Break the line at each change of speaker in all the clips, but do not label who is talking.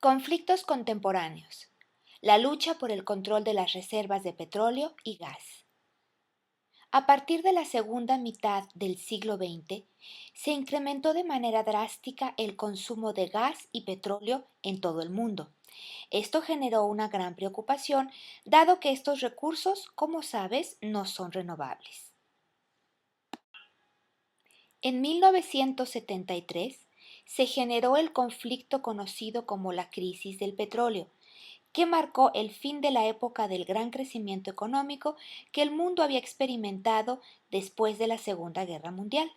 Conflictos contemporáneos. La lucha por el control de las reservas de petróleo y gas. A partir de la segunda mitad del siglo XX, se incrementó de manera drástica el consumo de gas y petróleo en todo el mundo. Esto generó una gran preocupación, dado que estos recursos, como sabes, no son renovables. En 1973 se generó el conflicto conocido como la crisis del petróleo, que marcó el fin de la época del gran crecimiento económico que el mundo había experimentado después de la Segunda Guerra Mundial.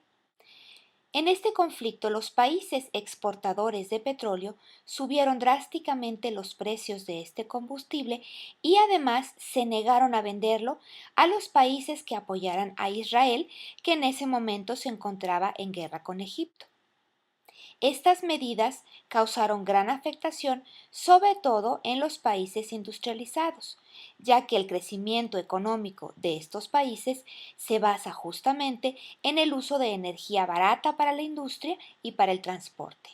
En este conflicto, los países exportadores de petróleo subieron drásticamente los precios de este combustible y además se negaron a venderlo a los países que apoyaran a Israel, que en ese momento se encontraba en guerra con Egipto. Estas medidas causaron gran afectación, sobre todo en los países industrializados, ya que el crecimiento económico de estos países se basa justamente en el uso de energía barata para la industria y para el transporte.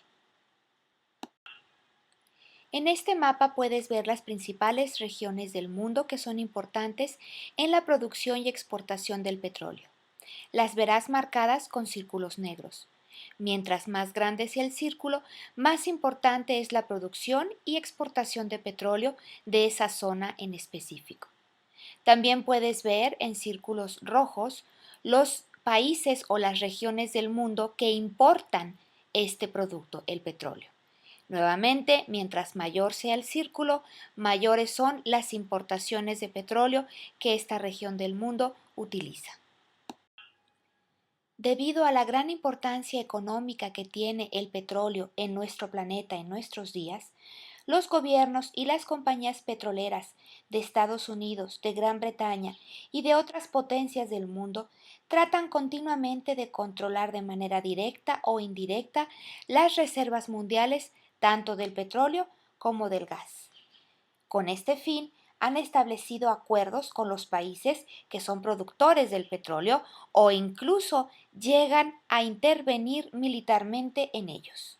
En este mapa puedes ver las principales regiones del mundo que son importantes en la producción y exportación del petróleo. Las verás marcadas con círculos negros. Mientras más grande sea el círculo, más importante es la producción y exportación de petróleo de esa zona en específico. También puedes ver en círculos rojos los países o las regiones del mundo que importan este producto, el petróleo. Nuevamente, mientras mayor sea el círculo, mayores son las importaciones de petróleo que esta región del mundo utiliza. Debido a la gran importancia económica que tiene el petróleo en nuestro planeta en nuestros días, los gobiernos y las compañías petroleras de Estados Unidos, de Gran Bretaña y de otras potencias del mundo tratan continuamente de controlar de manera directa o indirecta las reservas mundiales tanto del petróleo como del gas. Con este fin, han establecido acuerdos con los países que son productores del petróleo o incluso llegan a intervenir militarmente en ellos.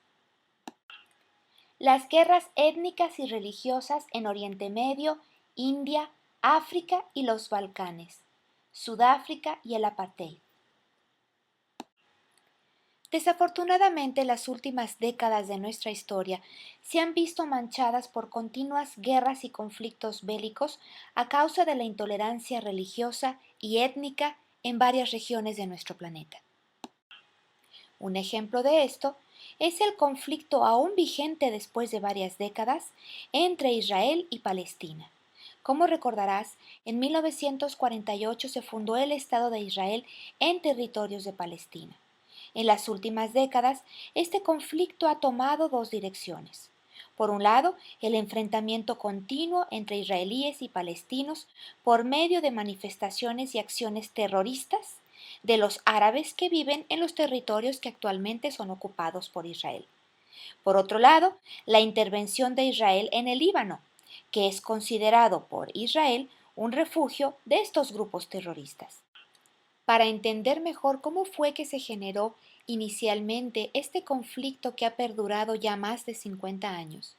Las guerras étnicas y religiosas en Oriente Medio, India, África y los Balcanes, Sudáfrica y el apartheid. Desafortunadamente, las últimas décadas de nuestra historia se han visto manchadas por continuas guerras y conflictos bélicos a causa de la intolerancia religiosa y étnica en varias regiones de nuestro planeta. Un ejemplo de esto es el conflicto aún vigente después de varias décadas entre Israel y Palestina. Como recordarás, en 1948 se fundó el Estado de Israel en territorios de Palestina. En las últimas décadas, este conflicto ha tomado dos direcciones. Por un lado, el enfrentamiento continuo entre israelíes y palestinos por medio de manifestaciones y acciones terroristas de los árabes que viven en los territorios que actualmente son ocupados por Israel. Por otro lado, la intervención de Israel en el Líbano, que es considerado por Israel un refugio de estos grupos terroristas. Para entender mejor cómo fue que se generó inicialmente este conflicto que ha perdurado ya más de 50 años,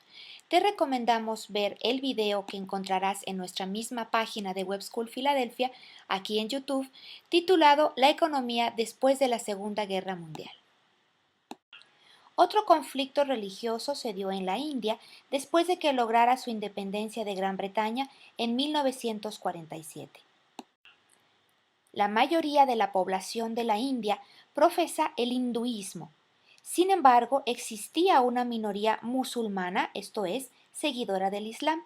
te recomendamos ver el video que encontrarás en nuestra misma página de Web School Filadelfia, aquí en YouTube, titulado La economía después de la Segunda Guerra Mundial. Otro conflicto religioso se dio en la India después de que lograra su independencia de Gran Bretaña en 1947. La mayoría de la población de la India profesa el hinduismo. Sin embargo, existía una minoría musulmana, esto es, seguidora del Islam.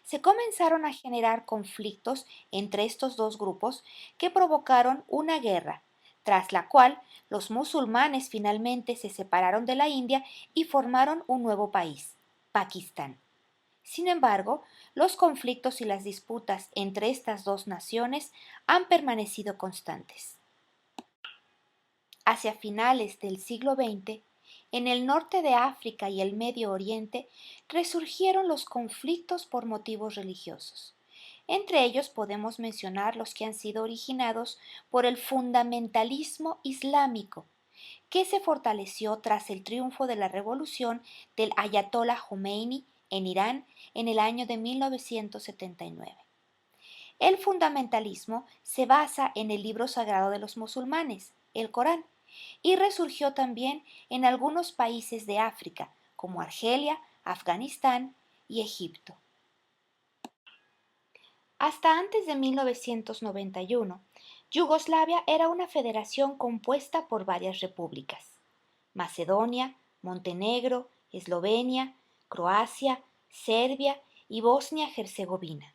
Se comenzaron a generar conflictos entre estos dos grupos que provocaron una guerra, tras la cual los musulmanes finalmente se separaron de la India y formaron un nuevo país, Pakistán. Sin embargo, los conflictos y las disputas entre estas dos naciones han permanecido constantes. Hacia finales del siglo XX, en el norte de África y el Medio Oriente resurgieron los conflictos por motivos religiosos. Entre ellos podemos mencionar los que han sido originados por el fundamentalismo islámico, que se fortaleció tras el triunfo de la revolución del Ayatollah Khomeini en Irán en el año de 1979. El fundamentalismo se basa en el libro sagrado de los musulmanes, el Corán, y resurgió también en algunos países de África, como Argelia, Afganistán y Egipto. Hasta antes de 1991, Yugoslavia era una federación compuesta por varias repúblicas: Macedonia, Montenegro, Eslovenia, Croacia, Serbia y Bosnia-Herzegovina.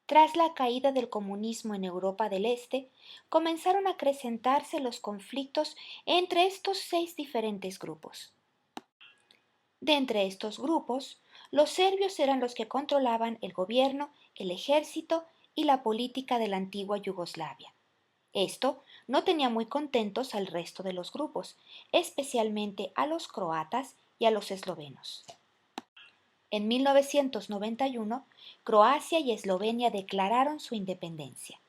Tras la caída del comunismo en Europa del Este, comenzaron a acrecentarse los conflictos entre estos 6 diferentes grupos. De entre estos grupos, los serbios eran los que controlaban el gobierno, el ejército y la política de la antigua Yugoslavia. Esto no tenía muy contentos al resto de los grupos, especialmente a los croatas y a los eslovenos. En 1991, Croacia y Eslovenia declararon su independencia.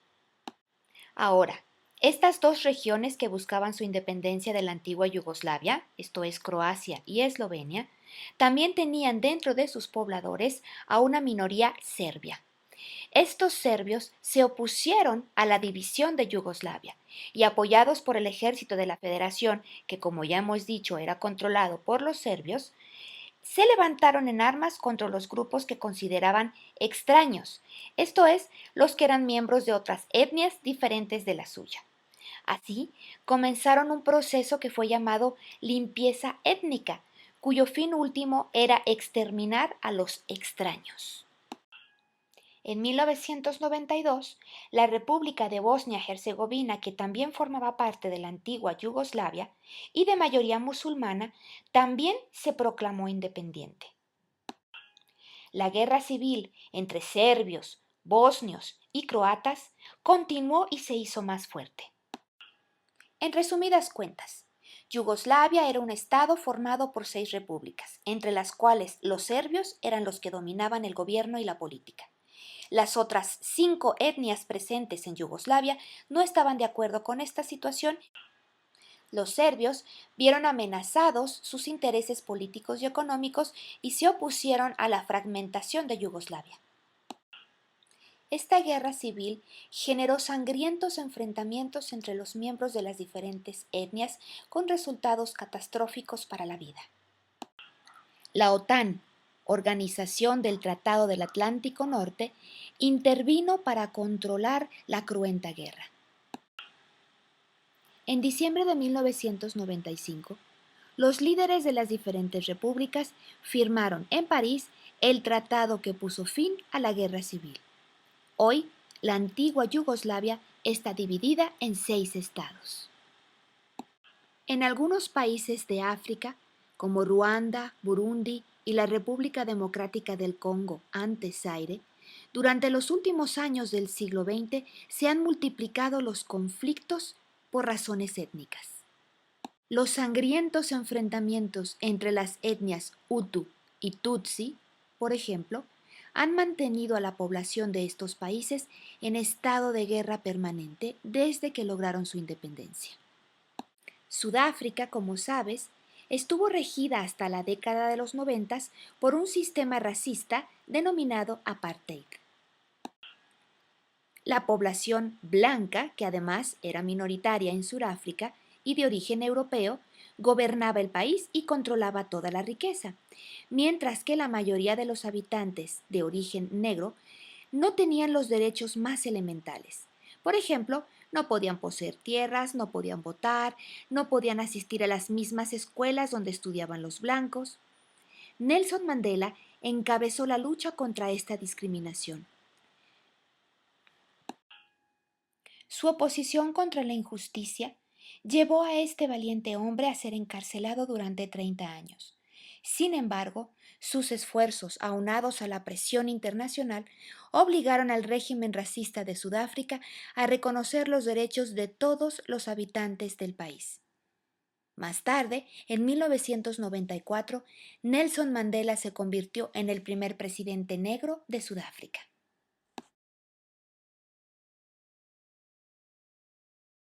Ahora, estas dos regiones que buscaban su independencia de la antigua Yugoslavia, esto es Croacia y Eslovenia, también tenían dentro de sus pobladores a una minoría serbia. Estos serbios se opusieron a la división de Yugoslavia y, apoyados por el ejército de la Federación, que como ya hemos dicho era controlado por los serbios, se levantaron en armas contra los grupos que consideraban extraños, esto es, los que eran miembros de otras etnias diferentes de la suya. Así, comenzaron un proceso que fue llamado limpieza étnica, cuyo fin último era exterminar a los extraños. En 1992, la República de Bosnia-Herzegovina, que también formaba parte de la antigua Yugoslavia y de mayoría musulmana, también se proclamó independiente. La guerra civil entre serbios, bosnios y croatas continuó y se hizo más fuerte. En resumidas cuentas, Yugoslavia era un estado formado por 6 repúblicas, entre las cuales los serbios eran los que dominaban el gobierno y la política. Las otras 5 etnias presentes en Yugoslavia no estaban de acuerdo con esta situación. Los serbios vieron amenazados sus intereses políticos y económicos y se opusieron a la fragmentación de Yugoslavia. Esta guerra civil generó sangrientos enfrentamientos entre los miembros de las diferentes etnias con resultados catastróficos para la vida. La OTAN, Organización del Tratado del Atlántico Norte, intervino para controlar la cruenta guerra. En diciembre de 1995, los líderes de las diferentes repúblicas firmaron en París el tratado que puso fin a la guerra civil. Hoy, la antigua Yugoslavia está dividida en 6 estados. En algunos países de África, como Ruanda, Burundi y la República Democrática del Congo, antes Zaire, durante los últimos años del siglo XX se han multiplicado los conflictos por razones étnicas. Los sangrientos enfrentamientos entre las etnias Hutu y Tutsi, por ejemplo, han mantenido a la población de estos países en estado de guerra permanente desde que lograron su independencia. Sudáfrica, como sabes, estuvo regida hasta la década de los 90 por un sistema racista denominado apartheid. La población blanca, que además era minoritaria en Sudáfrica y de origen europeo, gobernaba el país y controlaba toda la riqueza, mientras que la mayoría de los habitantes de origen negro no tenían los derechos más elementales. Por ejemplo, no podían poseer tierras, no podían votar, no podían asistir a las mismas escuelas donde estudiaban los blancos. Nelson Mandela encabezó la lucha contra esta discriminación. Su oposición contra la injusticia llevó a este valiente hombre a ser encarcelado durante 30 años. Sin embargo, sus esfuerzos, aunados a la presión internacional, obligaron al régimen racista de Sudáfrica a reconocer los derechos de todos los habitantes del país. Más tarde, en 1994, Nelson Mandela se convirtió en el primer presidente negro de Sudáfrica.